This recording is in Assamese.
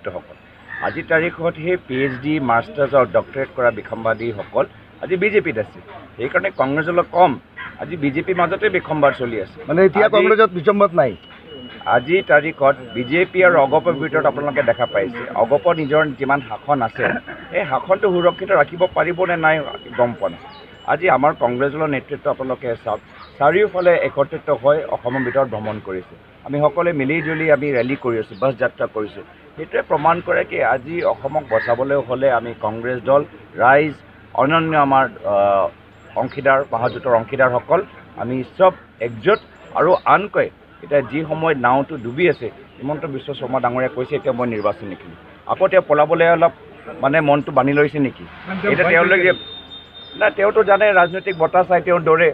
সকল আজিৰ তাৰিখত সেই PhD মাষ্টাৰ্ছ আৰু ডক্টৰেট কৰা বিসম্বাদীসকল আজি বিজেপিত আছে সেইকাৰণে কংগ্ৰেছ অলপ কম আজি বিজেপিৰ মাজতে বিসম্বাদ চলি আছে মানে এতিয়া কংগ্ৰেছত বিসম্বাদ নাই আজিৰ তাৰিখত বিজেপি আৰু অগপৰ ভিতৰত আপোনালোকে দেখা পাইছে অগপৰ নিজৰ যিমান শাসন আছে এই শাসনটো সুৰক্ষিত ৰাখিব পাৰিবনে নাই গম পোৱা নাই আজি আমাৰ কংগ্ৰেছ দলৰ নেতৃত্ব আপোনালোকে চাওক চাৰিওফালে একত্ৰিত হৈ অসমৰ ভিতৰত ভ্ৰমণ কৰিছে আমি সকলোৱে মিলিজুলি আমি ৰেলী কৰি আছোঁ বাছ যাত্ৰা কৰিছোঁ সেইটোৱে প্ৰমাণ কৰে কি আজি অসমক বচাবলৈ হ'লে আমি কংগ্ৰেছ দল ৰাইজ অন্যান্য আমাৰ অংশীদাৰ বাহাজোঁটৰ অংশীদাৰসকল আমি চব একজোট আৰু আনকৈ এতিয়া যি সময়ত নাওটো ডুবি আছে হিমন্ত বিশ্ব শৰ্মা ডাঙৰীয়াই কৈছে এতিয়া মই নিৰ্বাচন নেকি আকৌ তেওঁ পলাবলৈ অলপ মানে মনটো বান্ধি লৈছে নেকি এতিয়া তেওঁলোকে না তেওঁতো জানে ৰাজনৈতিক বঁটা চাই তেওঁ দৌৰে